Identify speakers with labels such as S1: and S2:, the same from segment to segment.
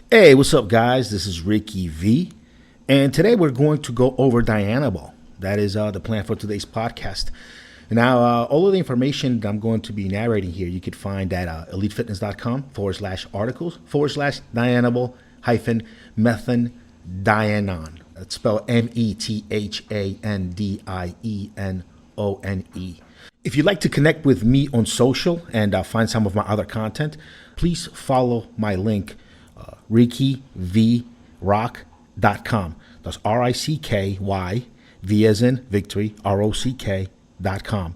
S1: Hey, what's up, guys? This is Ricky V, and today we're going to go over Dianabol. That is the plan for today's podcast. Now, all of the information that I'm going to be narrating here, you could find at EliteFitness.com/articles/Dianabol hyphen methandienone. That's spelled METHANDIENONE. If you'd like to connect with me on social and find some of my other content, please follow my link, RickyVRock.com. That's RICKY, V as in victory, ROCK.com.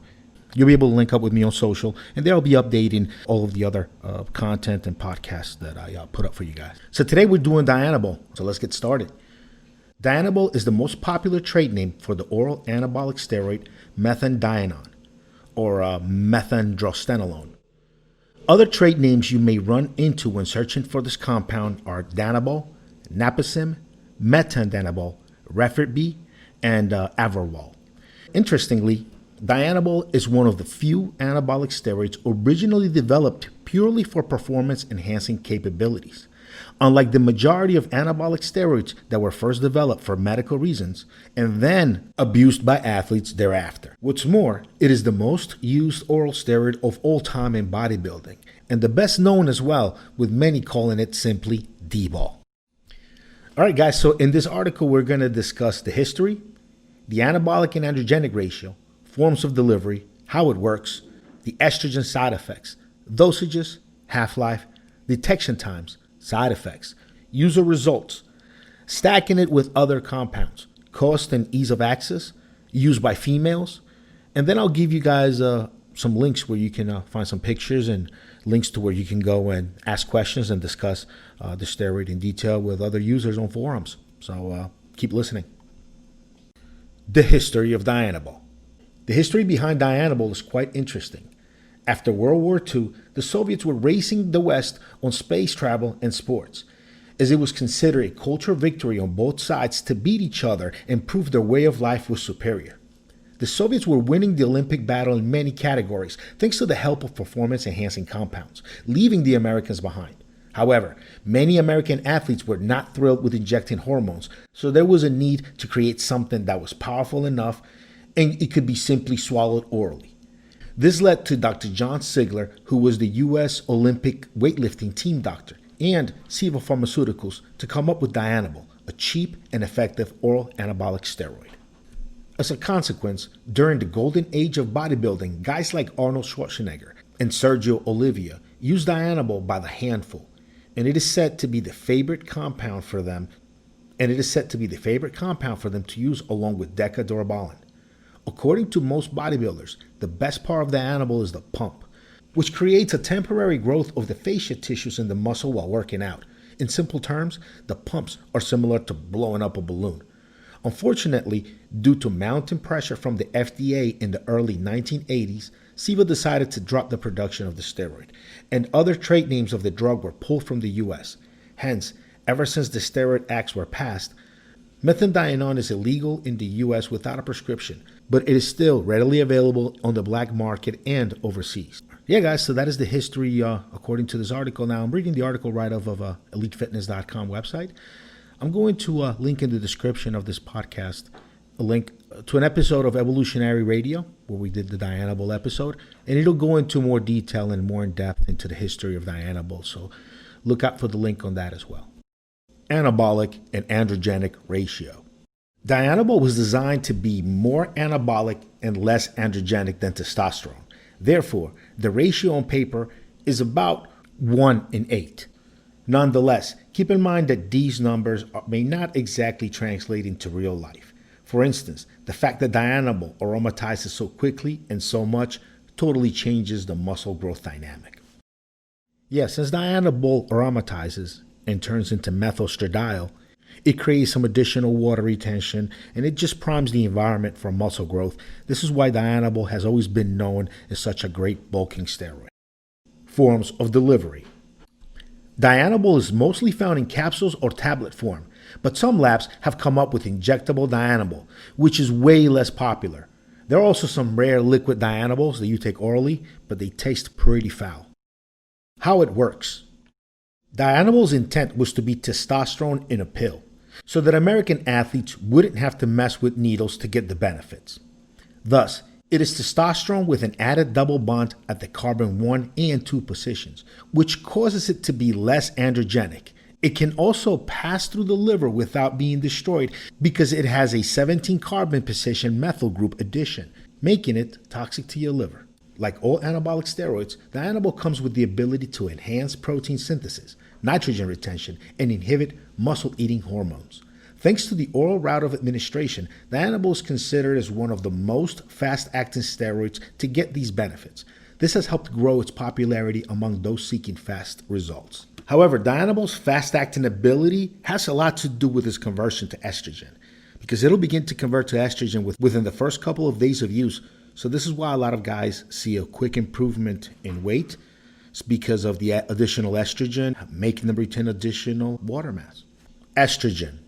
S1: You'll be able to link up with me on social, and there I'll be updating all of the other content and podcasts that I put up for you guys. So today we're doing Dianabol, so let's get started. Dianabol is the most popular trade name for the oral anabolic steroid methandienone, or methandrostenolone. Other trade names you may run into when searching for this compound are Dianabol, Naproxen, Metandianabol, Refert-B, and Averwal. Interestingly, Dianabol is one of the few anabolic steroids originally developed purely for performance-enhancing capabilities. Unlike the majority of anabolic steroids that were first developed for medical reasons and then abused by athletes thereafter. What's more, it is the most used oral steroid of all time in bodybuilding, and the best known as well, with many calling it simply Dbol. All right, guys, so in this article, we're going to discuss the history, the anabolic and androgenic ratio, forms of delivery, how it works, the estrogen side effects, dosages, half-life, detection times, side effects, user results, stacking it with other compounds, cost and ease of access, used by females, and then I'll give you guys some links where you can find some pictures and links to where you can go and ask questions and discuss the steroid in detail with other users on forums. So keep listening. The history of Dianabol. The history behind Dianabol is quite interesting. After World War II, the Soviets were racing the West on space travel and sports, as it was considered a cultural victory on both sides to beat each other and prove their way of life was superior. The Soviets were winning the Olympic battle in many categories thanks to the help of performance-enhancing compounds, leaving the Americans behind. However, many American athletes were not thrilled with injecting hormones, so there was a need to create something that was powerful enough and it could be simply swallowed orally. This led to Dr. John Ziegler, who was the U.S. Olympic weightlifting team doctor, and Ziegler Pharmaceuticals to come up with Dianabol, a cheap and effective oral anabolic steroid. As a consequence, during the golden age of bodybuilding, guys like Arnold Schwarzenegger and Sergio Oliva used Dianabol by the handful, and it is said to be the favorite compound for them, to use along with decadurabolin. According to most bodybuilders, the best part of Dianabol is the pump, which creates a temporary growth of the fascia tissues in the muscle while working out. In simple terms, the pumps are similar to blowing up a balloon. Unfortunately, due to mounting pressure from the FDA in the early 1980s, Ziegler decided to drop the production of the steroid, and other trade names of the drug were pulled from the US. Hence, ever since the steroid acts were passed, methandienone is illegal in the US without a prescription, but it is still readily available on the black market and overseas. Yeah, guys, so that is the history according to this article. Now, I'm reading the article right off of EliteFitness.com website. I'm going to link in the description of this podcast a link to an episode of Evolutionary Radio where we did the Dianabol episode, and it'll go into more detail and more in depth into the history of Dianabol. So look out for the link on that as well. Anabolic and androgenic ratio. Dianabol was designed to be more anabolic and less androgenic than testosterone. Therefore, the ratio on paper is about 1:8. Nonetheless, keep in mind that these numbers may not exactly translate into real life. For instance, the fact that Dianabol aromatizes so quickly and so much totally changes the muscle growth dynamic. Since Dianabol aromatizes and turns into methylestradiol, it creates some additional water retention, and it just primes the environment for muscle growth. This is why Dianabol has always been known as such a great bulking steroid. Forms of delivery. Dianabol is mostly found in capsules or tablet form, but some labs have come up with injectable Dianabol, which is way less popular. There are also some rare liquid Dianabols that you take orally, but they taste pretty foul. How it works. Dianabol's intent was to be testosterone in a pill, so that American athletes wouldn't have to mess with needles to get the benefits. Thus, it is testosterone with an added double bond at the carbon 1 and 2 positions, which causes it to be less androgenic. It can also pass through the liver without being destroyed because it has a 17 carbon position methyl group addition, making it toxic to your liver. Like all anabolic steroids, Dianabol comes with the ability to enhance protein synthesis, nitrogen retention, and inhibit muscle-eating hormones. Thanks to the oral route of administration, Dianabol is considered as one of the most fast-acting steroids to get these benefits. This has helped grow its popularity among those seeking fast results. However, Dianabol's fast-acting ability has a lot to do with its conversion to estrogen, because it'll begin to convert to estrogen within the first couple of days of use. So this is why a lot of guys see a quick improvement in weight. It's because of the additional estrogen, making them retain additional water mass. Estrogen.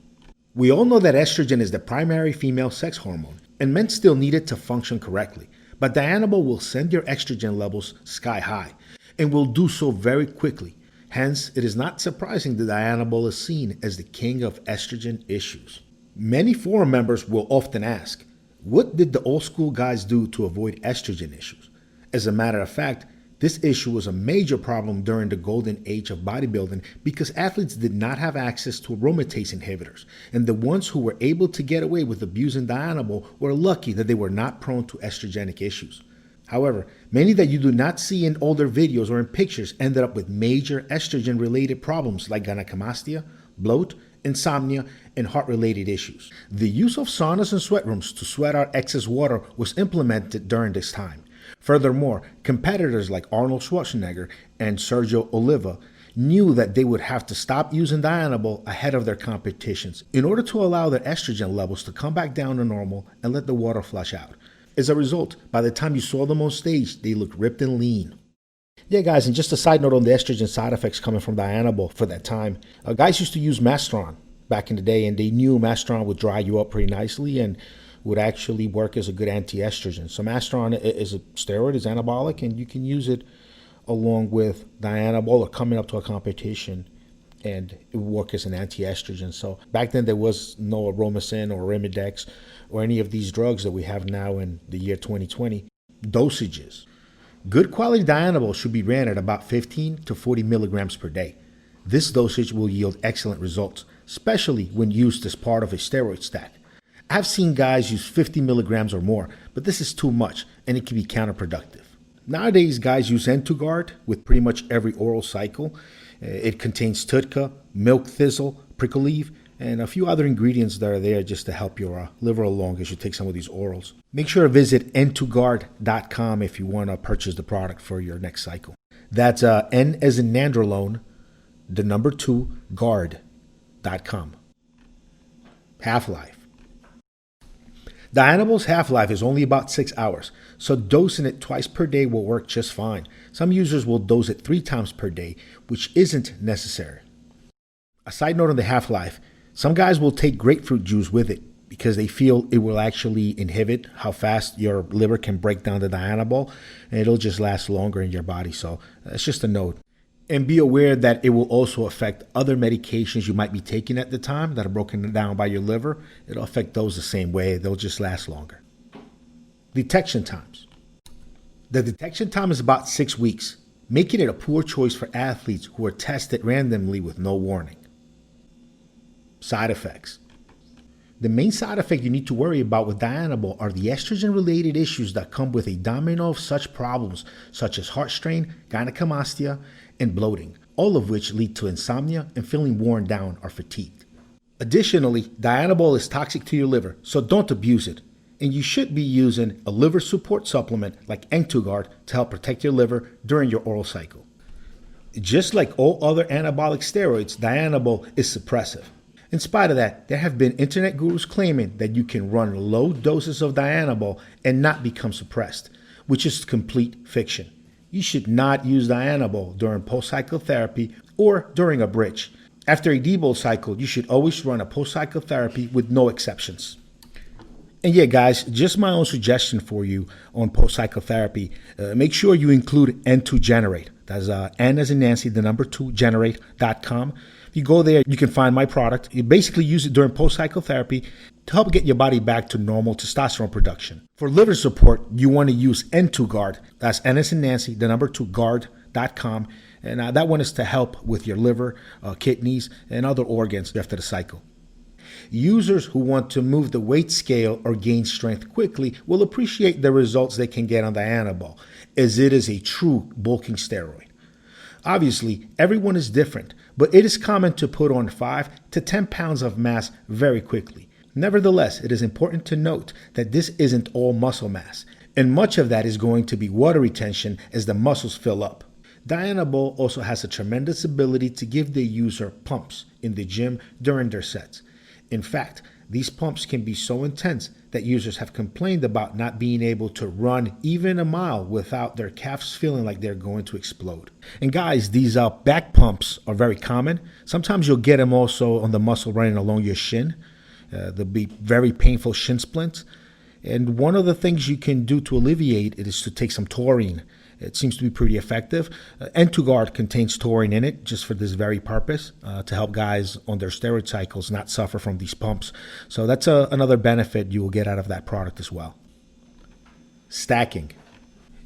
S1: We all know that estrogen is the primary female sex hormone, and men still need it to function correctly. But Dianabol will send your estrogen levels sky high, and will do so very quickly. Hence, it is not surprising that Dianabol is seen as the king of estrogen issues. Many forum members will often ask, what did the old school guys do to avoid estrogen issues? As a matter of fact, this issue was a major problem during the golden age of bodybuilding because athletes did not have access to aromatase inhibitors, and the ones who were able to get away with abusing Dianabol were lucky that they were not prone to estrogenic issues. However, many that you do not see in older videos or in pictures ended up with major estrogen-related problems like gynecomastia, bloat, insomnia, and heart-related issues. The use of saunas and sweat rooms to sweat out excess water was implemented during this time. Furthermore, competitors like Arnold Schwarzenegger and Sergio Oliva knew that they would have to stop using Dianabol ahead of their competitions in order to allow their estrogen levels to come back down to normal and let the water flush out. As a result, by the time you saw them on stage, they looked ripped and lean. Yeah, guys, and just a side note on the estrogen side effects coming from Dianabol for that time. Guys used to use Masteron back in the day, and they knew Masteron would dry you up pretty nicely and would actually work as a good anti-estrogen. So Masteron is a steroid, is anabolic, and you can use it along with Dianabol or coming up to a competition, and it will work as an anti-estrogen. So back then there was no Aromacin or Arimidex or any of these drugs that we have now in the year 2020. Dosages. Good quality Dianabol should be ran at about 15 to 40 milligrams per day. This dosage will yield excellent results, especially when used as part of a steroid stack. I've seen guys use 50 milligrams or more, but this is too much and it can be counterproductive. Nowadays, guys use Entugard with pretty much every oral cycle. It contains TUDCA, milk thistle, prickle leaf, and a few other ingredients that are there just to help your liver along as you take some of these orals. Make sure to visit Entugard.com if you want to purchase the product for your next cycle. That's N as in Nandrolone, the number 2, guard.com. Half-life. Dianabol's half-life is only about 6 hours, so dosing it twice per day will work just fine. Some users will dose it 3 times per day, which isn't necessary. A side note on the half-life, some guys will take grapefruit juice with it because they feel it will actually inhibit how fast your liver can break down the Dianabol, and it'll just last longer in your body. So that's just a note. And be aware that it will also affect other medications you might be taking at the time that are broken down by your liver. It'll affect those the same way. They'll just last longer. Detection times. The detection time is about 6 weeks, making it a poor choice for athletes who are tested randomly with no warning. Side effects. The main side effect you need to worry about with Dianabol are the estrogen-related issues that come with a domino of such problems such as heart strain, gynecomastia, and bloating, all of which lead to insomnia and feeling worn down or fatigued. Additionally, Dianabol is toxic to your liver, so don't abuse it. And you should be using a liver support supplement like Entugard to help protect your liver during your oral cycle. Just like all other anabolic steroids, Dianabol is suppressive. In spite of that, there have been internet gurus claiming that you can run low doses of Dianabol and not become suppressed, which is complete fiction. You should not use Dianabol during post-cycle therapy or during a bridge. After a Dbol cycle, you should always run a post-cycle therapy with no exceptions. And yeah, guys, just my own suggestion for you on post-cycle therapy. Make sure you include N2 Generate. That's N as in Nancy, the number 2, generate.com. If you go there, you can find my product. You basically use it during post-cycle therapy to help get your body back to normal testosterone production. For liver support, you want to use N2 Guard. That's N as in Nancy, the number 2, guard.com. And that one is to help with your liver, kidneys, and other organs after the cycle. Users who want to move the weight scale or gain strength quickly will appreciate the results they can get on Dianabol, as it is a true bulking steroid. Obviously, everyone is different, but it is common to put on 5 to 10 pounds of mass very quickly. Nevertheless, it is important to note that this isn't all muscle mass, and much of that is going to be water retention as the muscles fill up. Dianabol also has a tremendous ability to give the user pumps in the gym during their sets. In fact, these pumps can be so intense that users have complained about not being able to run even a mile without their calves feeling like they're going to explode. And guys, these back pumps are very common. Sometimes you'll get them also on the muscle running along your shin. There'll be very painful shin splints. And one of the things you can do to alleviate it is to take some taurine. It seems to be pretty effective. N2 Guard contains taurine in it just for this very purpose, to help guys on their steroid cycles not suffer from these pumps. So that's another benefit you will get out of that product as well. Stacking.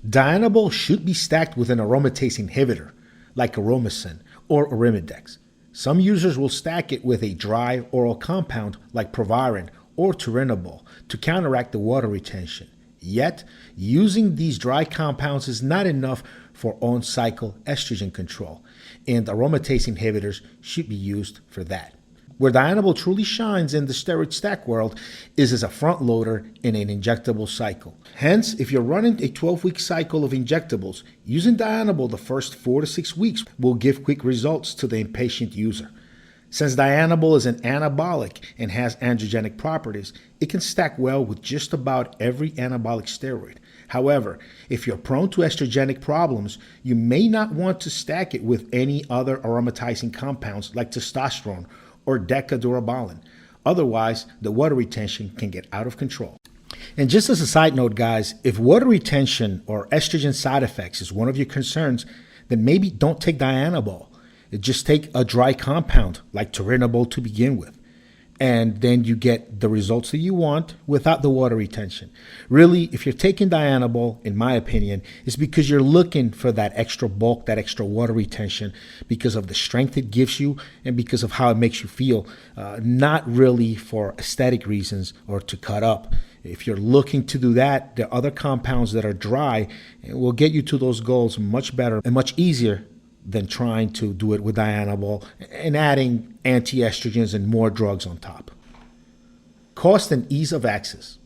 S1: Dianabol should be stacked with an aromatase inhibitor like Aromacin or Arimidex. Some users will stack it with a dry oral compound like Proviron or Dianabol to counteract the water retention. Yet, using these dry compounds is not enough for on-cycle estrogen control, and aromatase inhibitors should be used for that. Where Dianabol truly shines in the steroid stack world is as a front loader in an injectable cycle. Hence, if you're running a 12-week cycle of injectables, using Dianabol the first 4 to 6 weeks will give quick results to the impatient user. Since Dianabol is an anabolic and has androgenic properties, it can stack well with just about every anabolic steroid. However, if you're prone to estrogenic problems, you may not want to stack it with any other aromatizing compounds like testosterone or decadurabolin. Otherwise, the water retention can get out of control. And just as a side note, guys, if water retention or estrogen side effects is one of your concerns, then maybe don't take Dianabol. Just take a dry compound like Dianabol to begin with, and then you get the results that you want without the water retention. Really, if you're taking Dianabol, in my opinion, it's because you're looking for that extra bulk, that extra water retention, because of the strength it gives you and because of how it makes you feel, not really for aesthetic reasons or to cut up. If you're looking to do that, there are other compounds that are dry and will get you to those goals much better and much easier than trying to do it with Dianabol and adding anti-estrogens and more drugs on top. Cost and ease of access.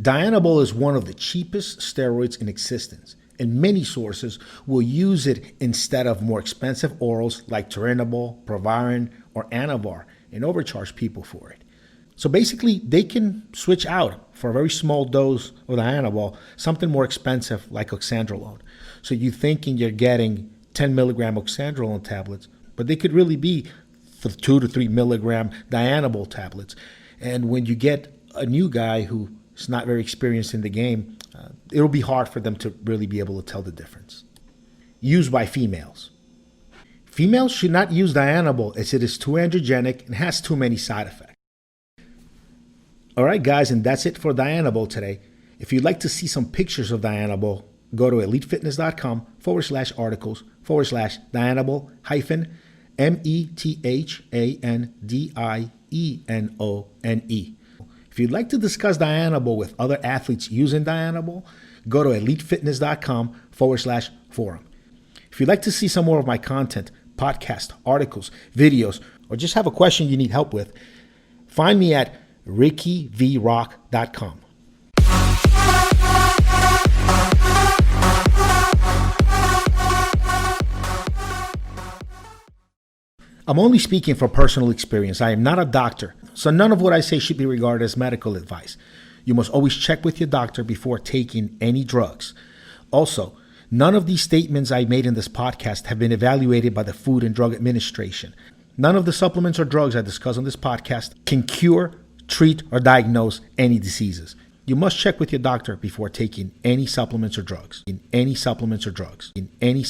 S1: Dianabol is one of the cheapest steroids in existence, and many sources will use it instead of more expensive orals like Dianabol, Proviron, or Anavar and overcharge people for it. So basically, they can switch out for a very small dose of Dianabol, something more expensive like oxandrolone. So you're thinking you're getting 10 milligram oxandrolone tablets, but they could really be for 2 to 3 milligram Dianabol tablets. And when you get a new guy who is not very experienced in the game, it'll be hard for them to really be able to tell the difference. Used by females. Females should not use Dianabol as it is too androgenic and has too many side effects. All right, guys, and that's it for Dianabol today. If you'd like to see some pictures of Dianabol, go to elitefitness.com/articles/Dianabol-methandinone. If you'd like to discuss Dianabol with other athletes using Dianabol, go to elitefitness.com/forum. If you'd like to see some more of my content, podcasts, articles, videos, or just have a question you need help with, find me at rickyvrock.com. I'm only speaking from personal experience. I am not a doctor, so none of what I say should be regarded as medical advice. You must always check with your doctor before taking any drugs. Also, none of these statements I made in this podcast have been evaluated by the Food and Drug Administration. None of the supplements or drugs I discuss on this podcast can cure, treat, or diagnose any diseases. You must check with your doctor before taking any supplements or drugs. In any supplements or drugs. In any